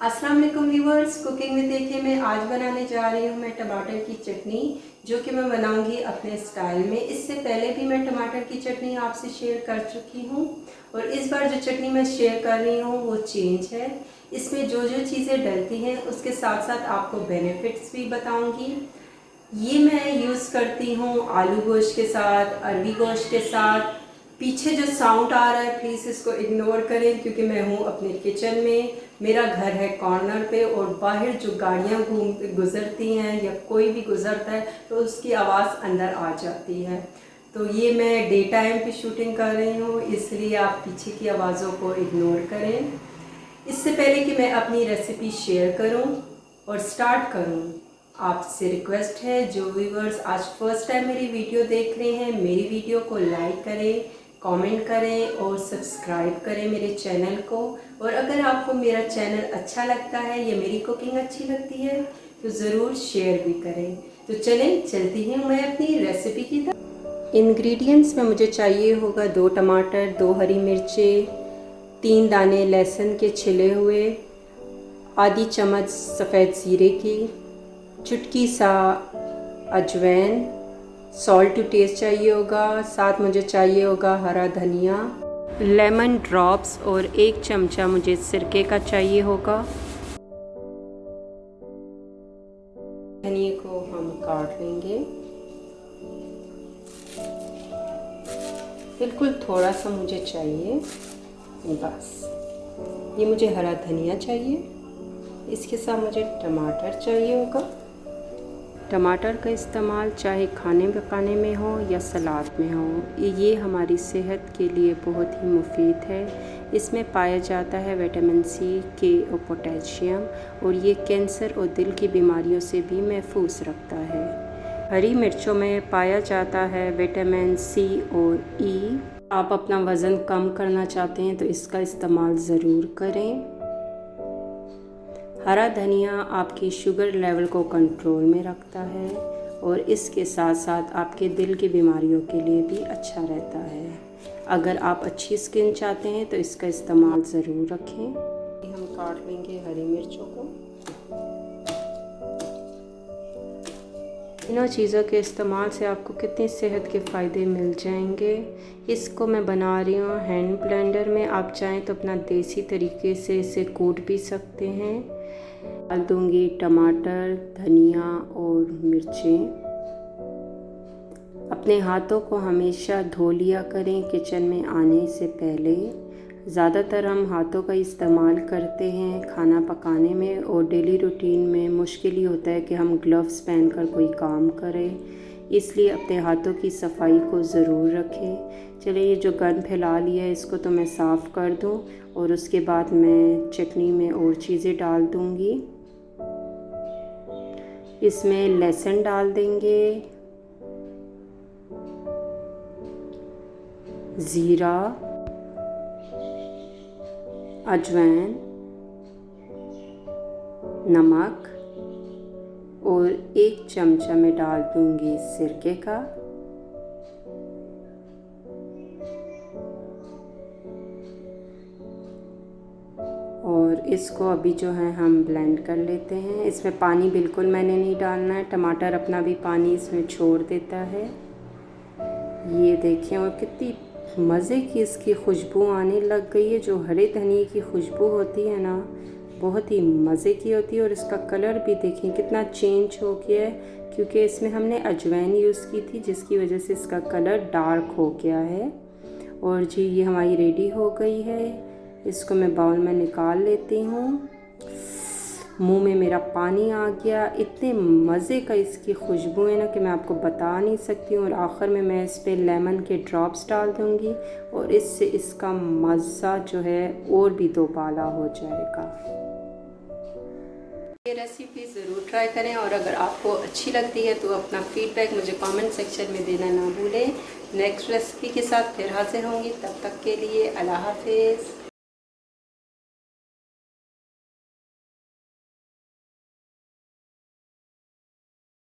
अस्सलाम वालेकुम viewers, cooking में देखिए मैं आज बनाने जा रही हूँ मैं टमाटर की चटनी, जो कि मैं बनाऊंगी अपने स्टाइल में। इससे पहले भी मैं टमाटर की चटनी आपसे शेयर कर चुकी हूँ और इस बार जो चटनी मैं शेयर कर रही हूँ वो चेंज है। इसमें जो जो चीज़ें डलती हैं उसके साथ साथ आपको बेनिफिट्स भी बताऊँगी। ये मैं यूज़ करती हूँ आलू गोश्त के साथ, अरबी गोश्त के साथ। पीछे जो साउंड आ रहा है प्लीज़ इसको इग्नोर करें, क्योंकि मैं हूँ अपने किचन में। मेरा घर है कॉर्नर पे और बाहर जो गाड़ियाँ गुज़रती हैं या कोई भी गुज़रता है तो उसकी आवाज़ अंदर आ जाती है। तो ये मैं डे टाइम पे शूटिंग कर रही हूँ, इसलिए आप पीछे की आवाज़ों को इग्नोर करें। इससे पहले कि मैं अपनी रेसिपी शेयर करूँ और स्टार्ट करूँ, आपसे रिक्वेस्ट है जो व्यूअर्स आज फर्स्ट टाइम मेरी वीडियो देख रहे हैं, मेरी वीडियो को लाइक करें, कमेंट करें और सब्सक्राइब करें मेरे चैनल को। और अगर आपको मेरा चैनल अच्छा लगता है या मेरी कुकिंग अच्छी लगती है तो ज़रूर शेयर भी करें। तो चलें चलती हूँ मैं अपनी रेसिपी की तरफ। इंग्रेडिएंट्स में मुझे चाहिए होगा 2 टमाटर, 2 हरी मिर्चें, 3 दाने लहसुन के छिले हुए, आधी चम्मच सफ़ेद ज़ीरे की, चुटकी सा अजवाइन, सॉल्ट टू टेस्ट चाहिए होगा, साथ मुझे चाहिए होगा हरा धनिया, लेमन ड्रॉप्स और 1 चमचा मुझे सिरके का चाहिए होगा। धनिया को हम काट लेंगे, बिल्कुल थोड़ा सा मुझे चाहिए, बस ये मुझे हरा धनिया चाहिए। इसके साथ मुझे टमाटर चाहिए होगा। टमाटर का इस्तेमाल चाहे खाने पकाने में हो या सलाद में हो, ये हमारी सेहत के लिए बहुत ही मुफीद है। इसमें पाया जाता है विटामिन सी, के और पोटेशियम, और ये कैंसर और दिल की बीमारियों से भी महफूज रखता है। हरी मिर्चों में पाया जाता है विटामिन सी और ई। आप अपना वज़न कम करना चाहते हैं तो इसका इस्तेमाल ज़रूर करें। हरा धनिया आपकी शुगर लेवल को कंट्रोल में रखता है और इसके साथ साथ आपके दिल की बीमारियों के लिए भी अच्छा रहता है। अगर आप अच्छी स्किन चाहते हैं तो इसका इस्तेमाल ज़रूर रखें। हम काट लेंगे हरी मिर्चों को। इन चीज़ों के इस्तेमाल से आपको कितने सेहत के फ़ायदे मिल जाएंगे। इसको मैं बना रही हूँ हैंड ब्लेंडर में। आप चाहें तो अपना देसी तरीके से इसे कूट भी सकते हैं। डाल दूँगी टमाटर, धनिया और मिर्चें। अपने हाथों को हमेशा धो लिया करें किचन में आने से पहले। ज़्यादातर हम हाथों का इस्तेमाल करते हैं खाना पकाने में, और डेली रूटीन में मुश्किल ही होता है कि हम ग्लव्स पहनकर कोई काम करें, इसलिए अपने हाथों की सफाई को ज़रूर रखें। चलिए, ये जो गंद फैला लिया है इसको तो मैं साफ़ कर दूं और उसके बाद मैं चटनी में और चीज़ें डाल दूंगी। इसमें लहसुन डाल देंगे, ज़ीरा, अजवाइन, नमक और 1 चमचा मैं डाल दूंगी सिरके का। और इसको अभी जो है हम ब्लेंड कर लेते हैं। इसमें पानी बिल्कुल मैंने नहीं डालना है, टमाटर अपना भी पानी इसमें छोड़ देता है। ये देखिए, और कितनी मज़े की इसकी खुशबू आने लग गई है। जो हरे धनिए की खुशबू होती है ना, बहुत ही मज़े की होती है। और इसका कलर भी देखिए कितना चेंज हो गया है, क्योंकि इसमें हमने अजवाइन यूज़ की थी जिसकी वजह से इसका कलर डार्क हो गया है। और जी ये हमारी रेडी हो गई है। इसको मैं बाउल में निकाल लेती हूँ। मुंह में मेरा पानी आ गया। इतने मज़े का इसकी खुशबू है ना कि मैं आपको बता नहीं सकती हूँ। और आखिर में मैं इस पर लेमन के ड्रॉप्स डाल दूँगी और इससे इसका मज़ा जो है और भी दोबाला हो जाएगा। ये रेसिपी ज़रूर ट्राई करें, और अगर आपको अच्छी लगती है तो अपना फीडबैक मुझे कमेंट सेक्शन में देना ना भूलें। नेक्स्ट रेसिपी के साथ फिर हाजिर होंगी, तब तक के लिए अल्लाह हाफिज़।